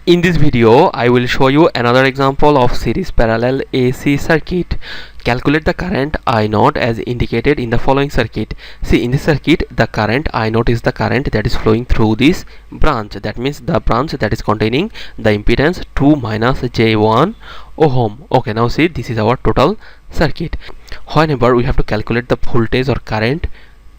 In this video, I will show you another example of series parallel AC circuit. Calculate the current I naught as indicated in the following circuit. See, in this circuit, the current I naught is the current that is flowing through this branch. That means the branch that is containing the impedance 2 minus J1 ohm. Okay, now see, this is our total circuit. Whenever we have to calculate the voltage or current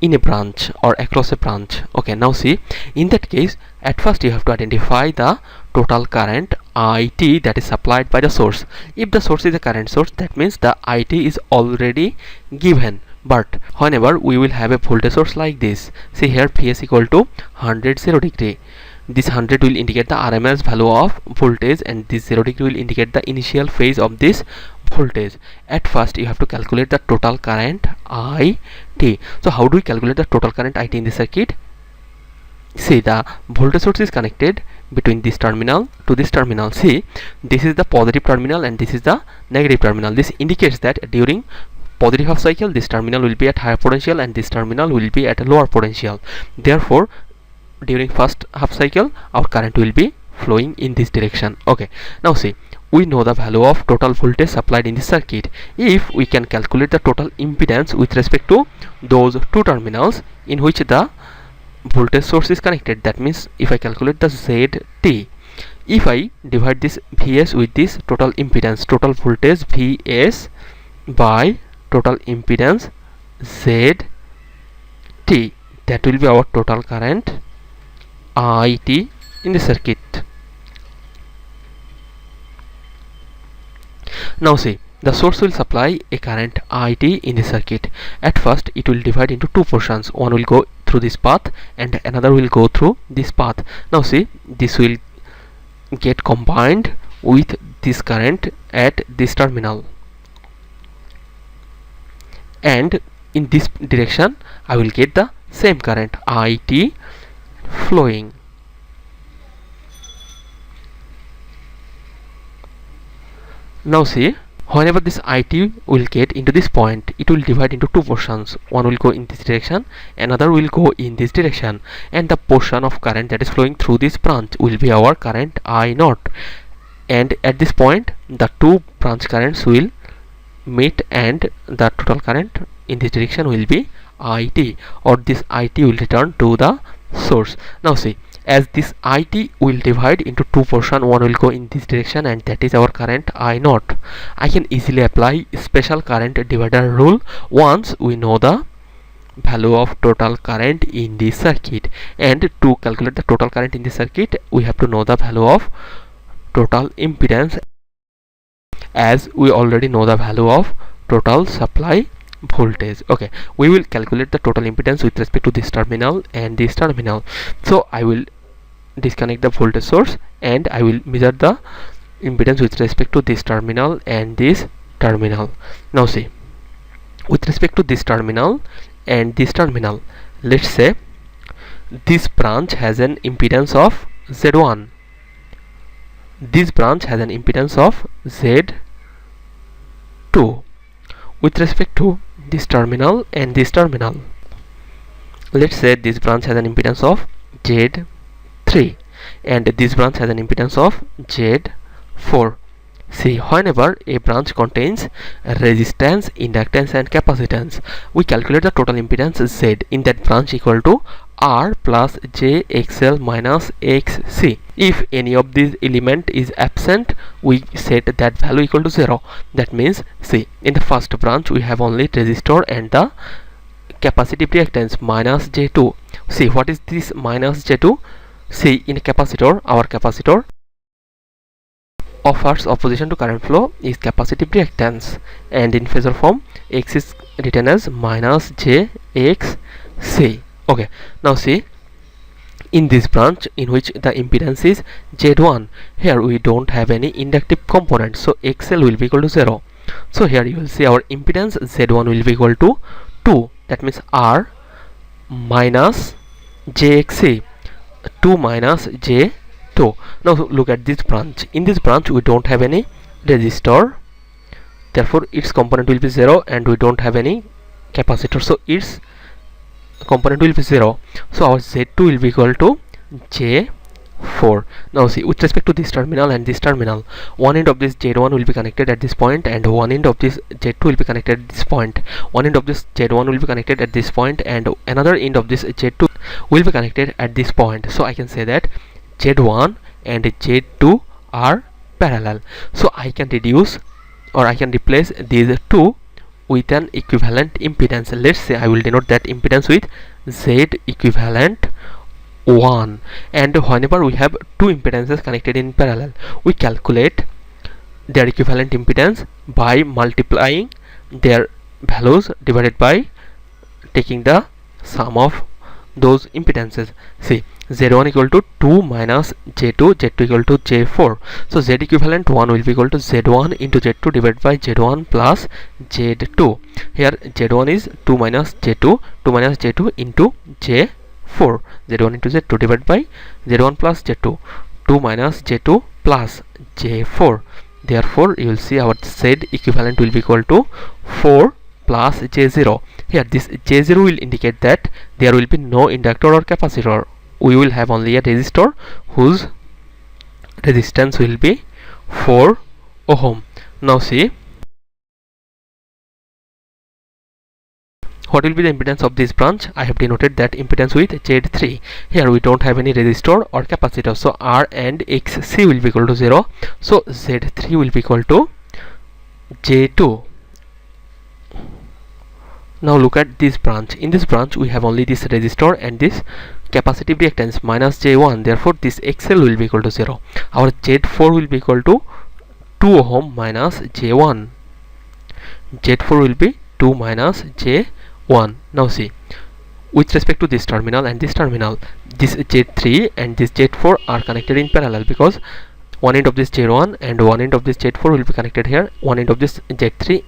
in a branch or across a branch. Okay, now see, in that case, at first you have to identify the total current IT that is supplied by the source. If the source is a current source, that means the IT is already given. But whenever we will have a voltage source like this, see here Vs equal to 100 0 degree. This 100 will indicate the RMS value of voltage, and this 0 degree will indicate the initial phase of this voltage. At first you have to calculate the total current IT. So how do we calculate the total current IT in this circuit? See, the voltage source is connected between this terminal to this terminal. See, this is the positive terminal and this is the negative terminal. This indicates that during positive half cycle this terminal will be at higher potential and this terminal will be at a lower potential. Therefore, during first half cycle our current will be flowing in this direction. Okay, now see, we know the value of total voltage supplied in this circuit. If we can calculate the total impedance with respect to those two terminals in which the voltage source is connected, that means if I calculate the ZT, if I divide this Vs with this total impedance, total voltage Vs by total impedance ZT, that will be our total current IT in the circuit. Now see, the source will supply a current IT in the circuit. At first it will divide into two portions. One will go through this path and another will go through this path. Now see, this will get combined with this current at this terminal, and in this direction I will get the same current IT flowing. Now see, whenever this IT will get into this point, it will divide into two portions. One will go in this direction, another will go in this direction, and the portion of current that is flowing through this branch will be our current I naught. And at this point the two branch currents will meet and the total current in this direction will be IT, or this IT will return to the source. Now see, as this IT will divide into two portions, one will go in this direction and that is our current I naught. I can easily apply special current divider rule once we know the value of total current in this circuit. And to calculate the total current in this circuit, we have to know the value of total impedance, as we already know the value of total supply voltage. Okay, we will calculate the total impedance with respect to this terminal and this terminal. So I will disconnect the voltage source and I will measure the impedance with respect to this terminal and this terminal. Now see, with respect to this terminal and this terminal, let's say this branch has an impedance of Z1, this branch has an impedance of Z2. With respect to this terminal and this terminal, let's say this branch has an impedance of Z3 and this branch has an impedance of Z4. See, whenever a branch contains resistance, inductance and capacitance, we calculate the total impedance Z in that branch equal to R plus JXL minus XC. If any of these element is absent, we set that value equal to 0. That means, see, in the first branch we have only resistor and the capacitive reactance minus J2. See, what is this minus J2? See, in a capacitor, our capacitor offers opposition to current flow is capacitive reactance, and in phasor form X is written as minus JXC. Okay, now see, in this branch in which the impedance is Z1, here we don't have any inductive component, so XL will be equal to 0. So here you will see our impedance Z1 will be equal to 2, that means R minus JXC, 2 minus J2. Now look at this branch. In this branch we don't have any resistor, therefore its component will be 0, and we don't have any capacitor, so its component will be 0. So our Z2 will be equal to J 4. Now see, with respect to this terminal and this terminal, one end of this Z1 will be connected at this point and one end of this Z2 will be connected at this point. One end of this Z1 will be connected at this point and another end of this Z2 will be connected at this point. So I can say that Z1 and Z2 are parallel. So I can reduce or I can replace these two with an equivalent impedance. Let's say I will denote that impedance with Z equivalent 1, and whenever we have two impedances connected in parallel, we calculate their equivalent impedance by multiplying their values divided by taking the sum of those impedances. See, Z1 equal to 2 minus J2, Z2 equal to J4. So Z equivalent 1 will be equal to Z1 into Z2 divided by Z1 plus Z2. Here Z1 is 2 minus J2, 2 minus J2 into J4. Z1 into Z2 divided by Z1 plus J2, 2 minus J2 plus J4. Therefore, you will see our Z equivalent will be equal to 4 plus J0. Here this J0 will indicate that there will be no inductor or capacitor. We will have only a resistor whose resistance will be 4 ohm. Now see, what will be the impedance of this branch? I have denoted that impedance with Z3. Here we don't have any resistor or capacitor, so R and XC will be equal to 0. So Z3 will be equal to J2. Now look at this branch. In this branch we have only this resistor and this capacitive reactance minus J1. Therefore this XL will be equal to 0. Our Z4 will be equal to 2 ohm minus J1. Z4 will be 2 minus J1. Now see, with respect to this terminal and this terminal, this Z3 and this Z4 are connected in parallel because one end of this Z1 and one end of this Z4 will be connected here. One end of this Z3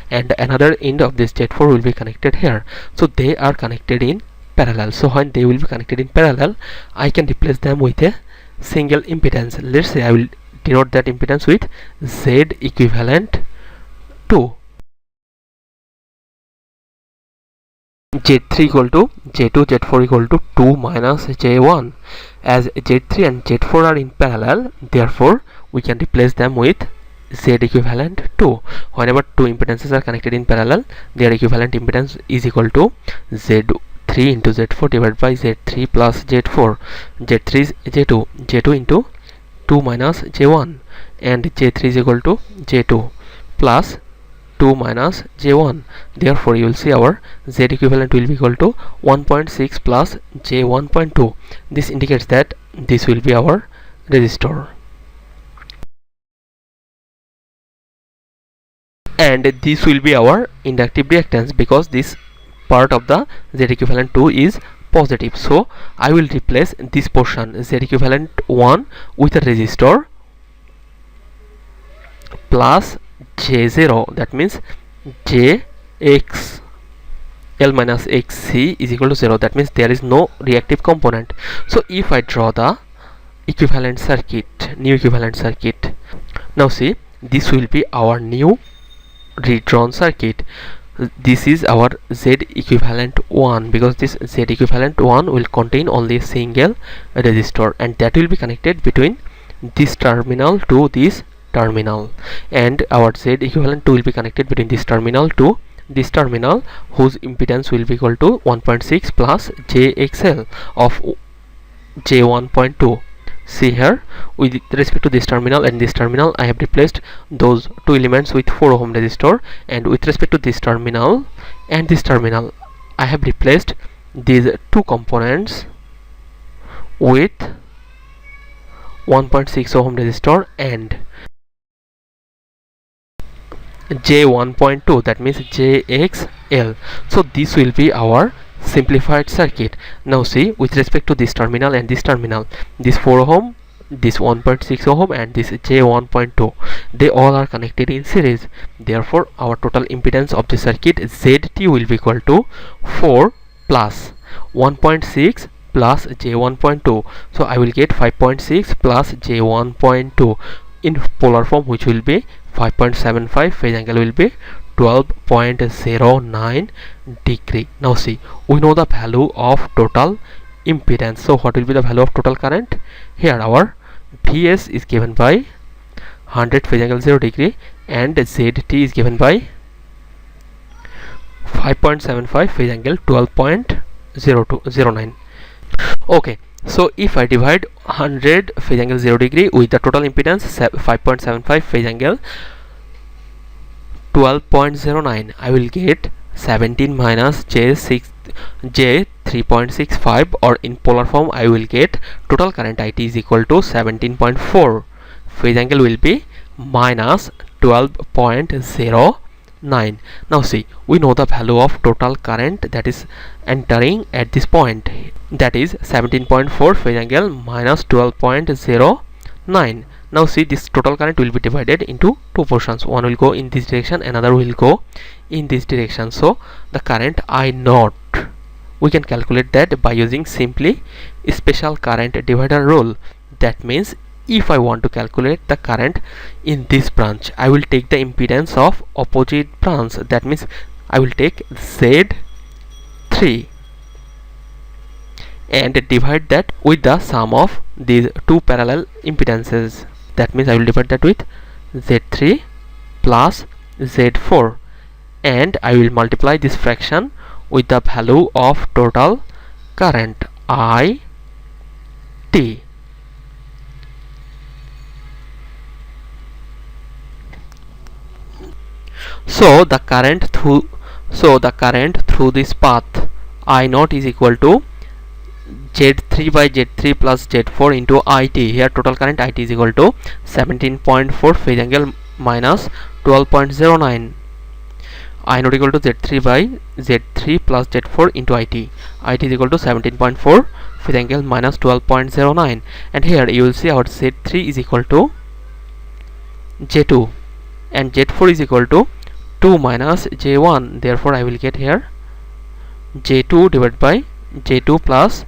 and another end of this Z4 will be connected here. So they are connected in parallel. So when they will be connected in parallel, I can replace them with a single impedance. Let's say I will denote that impedance with Z equivalent 2. Z3 equal to J2, Z4 equal to 2 minus J1. As Z3 and Z4 are in parallel, therefore we can replace them with Z equivalent 2. Whenever two impedances are connected in parallel, their equivalent impedance is equal to Z3 into Z4 divided by Z3 plus Z4. Z3 is J2, J2 into 2 minus J1, and J3 is equal to J2 plus 2 minus J1. Therefore you will see our Z equivalent will be equal to 1.6 plus J1.2. This indicates that this will be our resistor, and this will be our inductive reactance because this part of the Z equivalent 2 is positive. So I will replace this portion Z equivalent 1 with a resistor plus J0. That means Jx L minus Xc is equal to 0. That means there is no reactive component. So if I draw the equivalent circuit, new equivalent circuit, now see, this will be our new redrawn circuit. This is our Z equivalent 1 because this Z equivalent 1 will contain only a single resistor, and that will be connected between this terminal to this terminal, and our Z equivalent 2 will be connected between this terminal to this terminal, whose impedance will be equal to 1.6 plus JXL of J1.2. See here, with respect to this terminal and this terminal, I have replaced those two elements with 4 ohm resistor, and with respect to this terminal and this terminal, I have replaced these two components with 1.6 ohm resistor and J1.2, that means JXL. So this will be our simplified circuit. Now see, with respect to this terminal and this terminal, this 4 ohm, this 1.6 ohm and this J1.2, they all are connected in series. Therefore our total impedance of the circuit ZT will be equal to 4 plus 1.6 plus J1.2. So I will get 5.6 plus J1.2 in polar form, which will be 5.75. phase angle will be 12.09 degree. Now see, we know the value of total impedance. So what will be the value of total current? Here our Vs is given by 100 phase angle 0 degree and Zt is given by 5.75 phase angle 12.0209. Okay, so if I divide 100 phase angle 0 degree with the total impedance 5.75 phase angle 12.09, I will get 17 minus j6 j 3.65, or in polar form I will get total current IT is equal to 17.4. Phase angle will be minus 12.09. Now see, we know the value of total current that is entering at this point, that is 17.4 phase angle minus 12.09. Now see, this total current will be divided into two portions. One will go in this direction, another will go in this direction. So the current I naught, we can calculate that by using simply special current divider rule. That means if I want to calculate the current in this branch, I will take the impedance of opposite branch. That means I will take Z3 and divide that with the sum of these two parallel impedances. That means I will divide that with Z3 plus Z4, and I will multiply this fraction with the value of total current IT. So the current through this path I naught is equal to Z3 by Z3 plus Z4 into IT. Here total current IT is equal to 17.4 phase angle minus 12.09. I naught equal to Z3 by Z3 plus Z4 into IT. IT is equal to 17.4 phase angle minus 12.09. And here you will see our Z3 is equal to J2 and Z4 is equal to 2 minus J1. Therefore I will get here J2 divided by J2 plus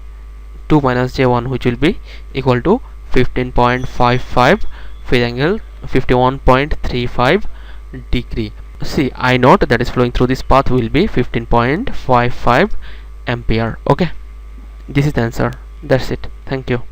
2 minus J1, which will be equal to 15.55 phase angle 51.35 degree. See, I naught that is flowing through this path will be 15.55 ampere. Okay, this is the answer. That's it. Thank you.